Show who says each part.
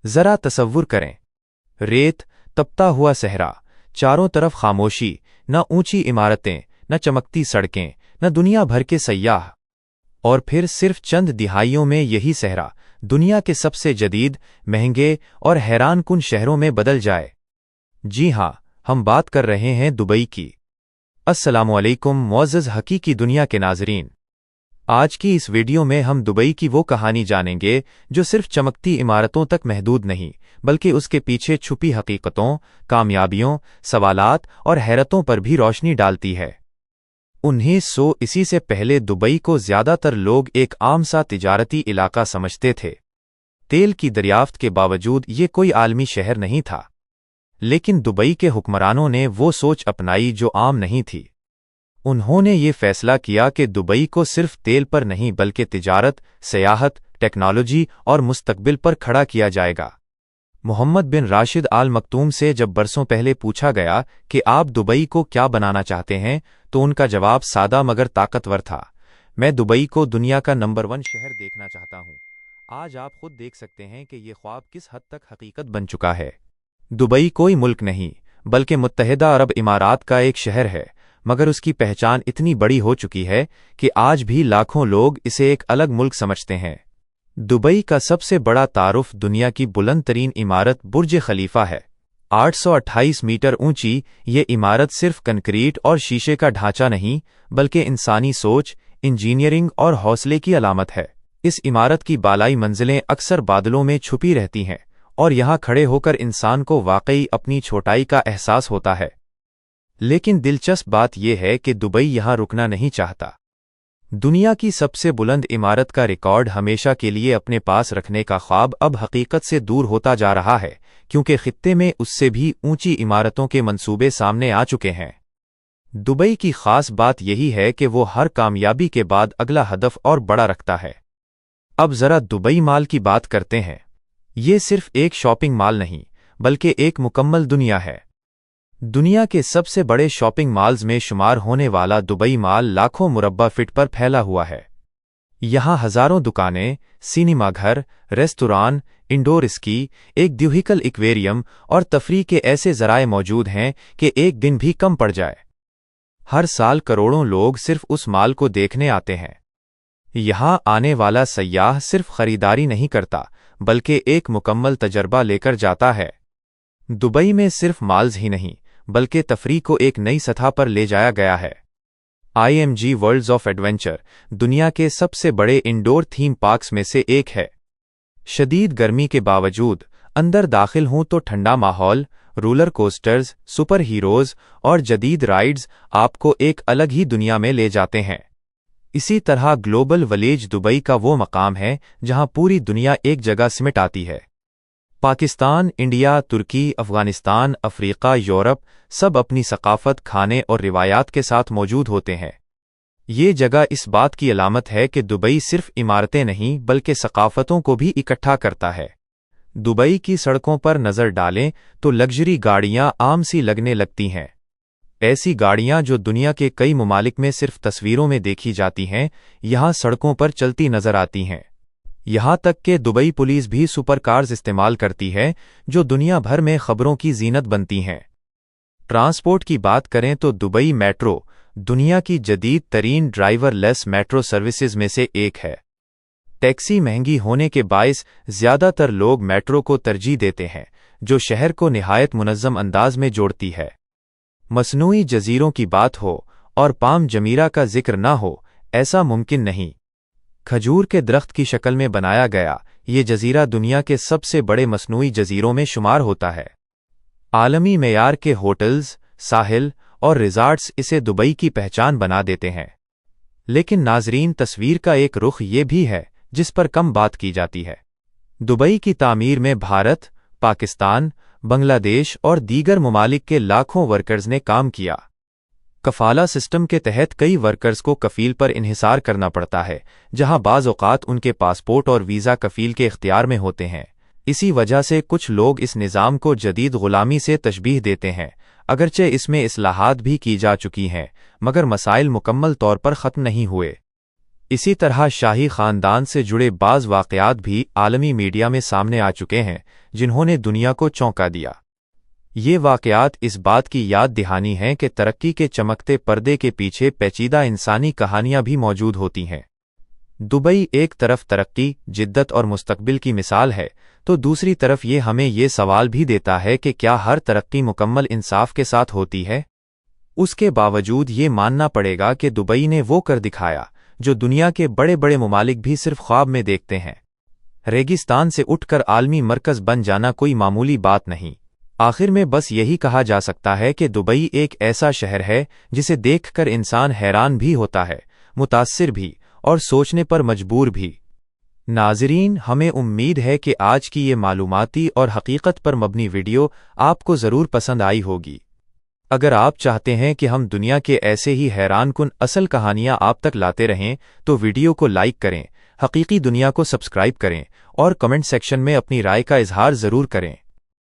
Speaker 1: ذرا تصور کریں، ریت، تپتا ہوا صحرا، چاروں طرف خاموشی، نہ اونچی عمارتیں، نہ چمکتی سڑکیں، نہ دنیا بھر کے سیاح، اور پھر صرف چند دہائیوں میں یہی صحرا دنیا کے سب سے جدید، مہنگے اور حیران کن شہروں میں بدل جائے۔ جی ہاں، ہم بات کر رہے ہیں دبئی کی۔ السلام علیکم معزز حقیقی دنیا کے ناظرین، آج کی اس ویڈیو میں ہم دبئی کی وہ کہانی جانیں گے جو صرف چمکتی عمارتوں تک محدود نہیں بلکہ اس کے پیچھے چھپی حقیقتوں، کامیابیوں، سوالات اور حیرتوں پر بھی روشنی ڈالتی ہے۔ 1980 سے پہلے دبئی کو زیادہ تر لوگ ایک عام سا تجارتی علاقہ سمجھتے تھے۔ تیل کی دریافت کے باوجود یہ کوئی عالمی شہر نہیں تھا، لیکن دبئی کے حکمرانوں نے وہ سوچ اپنائی جو عام نہیں تھی۔ انہوں نے یہ فیصلہ کیا کہ دبئی کو صرف تیل پر نہیں بلکہ تجارت، سیاحت، ٹیکنالوجی اور مستقبل پر کھڑا کیا جائے گا۔ محمد بن راشد آل مکتوم سے جب برسوں پہلے پوچھا گیا کہ آپ دبئی کو کیا بنانا چاہتے ہیں تو ان کا جواب سادہ مگر طاقتور تھا: میں دبئی کو دنیا کا نمبر 1 شہر دیکھنا چاہتا ہوں۔ آج آپ خود دیکھ سکتے ہیں کہ یہ خواب کس حد تک حقیقت بن چکا ہے۔ دبئی کوئی ملک نہیں بلکہ متحدہ عرب امارات کا ایک شہر ہے، مگر اس کی پہچان اتنی بڑی ہو چکی ہے کہ آج بھی لاکھوں لوگ اسے ایک الگ ملک سمجھتے ہیں۔ دبئی کا سب سے بڑا تعارف دنیا کی بلند ترین عمارت برج خلیفہ ہے۔ 828 میٹر اونچی یہ عمارت صرف کنکریٹ اور شیشے کا ڈھانچہ نہیں بلکہ انسانی سوچ، انجینئرنگ اور حوصلے کی علامت ہے۔ اس عمارت کی بالائی منزلیں اکثر بادلوں میں چھپی رہتی ہیں اور یہاں کھڑے ہو کر انسان کو واقعی اپنی چھوٹائی کا احساس ہوتا ہے۔ لیکن دلچسپ بات یہ ہے کہ دبئی یہاں رکنا نہیں چاہتا۔ دنیا کی سب سے بلند عمارت کا ریکارڈ ہمیشہ کے لیے اپنے پاس رکھنے کا خواب اب حقیقت سے دور ہوتا جا رہا ہے، کیونکہ خطے میں اس سے بھی اونچی عمارتوں کے منصوبے سامنے آ چکے ہیں۔ دبئی کی خاص بات یہی ہے کہ وہ ہر کامیابی کے بعد اگلا ہدف اور بڑا رکھتا ہے۔ اب ذرا دبئی مال کی بات کرتے ہیں۔ یہ صرف ایک شاپنگ مال نہیں بلکہ ایک مکمل دنیا ہے۔ دنیا کے سب سے بڑے شاپنگ مالز میں شمار ہونے والا دبئی مال لاکھوں مربع فٹ پر پھیلا ہوا ہے۔ یہاں ہزاروں دکانیں، سینما گھر، ریستوران، انڈور اسکی، ایک دیوہیکل ایکویریم اور تفریح کے ایسے ذرائع موجود ہیں کہ ایک دن بھی کم پڑ جائے۔ ہر سال کروڑوں لوگ صرف اس مال کو دیکھنے آتے ہیں۔ یہاں آنے والا سیاح صرف خریداری نہیں کرتا بلکہ ایک مکمل تجربہ لے کر جاتا ہے۔ دبئی میں صرف مالز ہی نہیں بلکہ تفریح کو ایک نئی سطح پر لے جایا گیا ہے۔ IMG ورلڈز آف ایڈونچر دنیا کے سب سے بڑے انڈور تھیم پارکس میں سے ایک ہے۔ شدید گرمی کے باوجود اندر داخل ہوں تو ٹھنڈا ماحول، رولر کوسٹرز، سپر ہیروز اور جدید رائڈز آپ کو ایک الگ ہی دنیا میں لے جاتے ہیں۔ اسی طرح گلوبل ولیج دبئی کا وہ مقام ہے جہاں پوری دنیا ایک جگہ سمٹ آتی ہے۔ پاکستان، انڈیا، ترکی، افغانستان، افریقہ، یورپ سب اپنی ثقافت، کھانے اور روایات کے ساتھ موجود ہوتے ہیں۔ یہ جگہ اس بات کی علامت ہے کہ دبئی صرف عمارتیں نہیں بلکہ ثقافتوں کو بھی اکٹھا کرتا ہے۔ دبئی کی سڑکوں پر نظر ڈالیں تو لگژری گاڑیاں عام سی لگنے لگتی ہیں۔ ایسی گاڑیاں جو دنیا کے کئی ممالک میں صرف تصویروں میں دیکھی جاتی ہیں، یہاں سڑکوں پر چلتی نظر آتی ہیں۔ یہاں تک کہ دبئی پولیس بھی سپر کارز استعمال کرتی ہے جو دنیا بھر میں خبروں کی زینت بنتی ہیں۔ ٹرانسپورٹ کی بات کریں تو دبئی میٹرو دنیا کی جدید ترین ڈرائیور لیس میٹرو سروسز میں سے ایک ہے۔ ٹیکسی مہنگی ہونے کے باعث زیادہ تر لوگ میٹرو کو ترجیح دیتے ہیں، جو شہر کو نہایت منظم انداز میں جوڑتی ہے۔ مصنوعی جزیروں کی بات ہو اور پام جمیرہ کا ذکر نہ ہو، ایسا ممکن نہیں۔ کھجور کے درخت کی شکل میں بنایا گیا یہ جزیرہ دنیا کے سب سے بڑے مصنوعی جزیروں میں شمار ہوتا ہے۔ عالمی معیار کے ہوٹلز، ساحل اور ریزارٹس اسے دبئی کی پہچان بنا دیتے ہیں۔ لیکن ناظرین، تصویر کا ایک رخ یہ بھی ہے جس پر کم بات کی جاتی ہے۔ دبئی کی تعمیر میں بھارت، پاکستان، بنگلہ دیش اور دیگر ممالک کے لاکھوں ورکرز نے کام کیا۔ کفالہ سسٹم کے تحت کئی ورکرز کو کفیل پر انحصار کرنا پڑتا ہے، جہاں بعض اوقات ان کے پاسپورٹ اور ویزا کفیل کے اختیار میں ہوتے ہیں۔ اسی وجہ سے کچھ لوگ اس نظام کو جدید غلامی سے تشبیہ دیتے ہیں۔ اگرچہ اس میں اصلاحات بھی کی جا چکی ہیں، مگر مسائل مکمل طور پر ختم نہیں ہوئے۔ اسی طرح شاہی خاندان سے جڑے بعض واقعات بھی عالمی میڈیا میں سامنے آ چکے ہیں جنہوں نے دنیا کو چونکا دیا۔ یہ واقعات اس بات کی یاد دہانی ہیں کہ ترقی کے چمکتے پردے کے پیچھے پیچیدہ انسانی کہانیاں بھی موجود ہوتی ہیں۔ دبئی ایک طرف ترقی، جدت اور مستقبل کی مثال ہے، تو دوسری طرف یہ ہمیں یہ سوال بھی دیتا ہے کہ کیا ہر ترقی مکمل انصاف کے ساتھ ہوتی ہے؟ اس کے باوجود یہ ماننا پڑے گا کہ دبئی نے وہ کر دکھایا جو دنیا کے بڑے بڑے ممالک بھی صرف خواب میں دیکھتے ہیں۔ ریگستان سے اٹھ کر عالمی مرکز بن جانا کوئی معمولی بات نہیں۔ آخر میں بس یہی کہا جا سکتا ہے کہ دبئی ایک ایسا شہر ہے جسے دیکھ کر انسان حیران بھی ہوتا ہے، متاثر بھی، اور سوچنے پر مجبور بھی۔ ناظرین، ہمیں امید ہے کہ آج کی یہ معلوماتی اور حقیقت پر مبنی ویڈیو آپ کو ضرور پسند آئی ہوگی۔ اگر آپ چاہتے ہیں کہ ہم دنیا کے ایسے ہی حیران کن اصل کہانیاں آپ تک لاتے رہیں تو ویڈیو کو لائک کریں، حقیقی دنیا کو سبسکرائب کریں اور کمنٹ سیکشن میں اپنی رائے کا اظہار ضرور کریں۔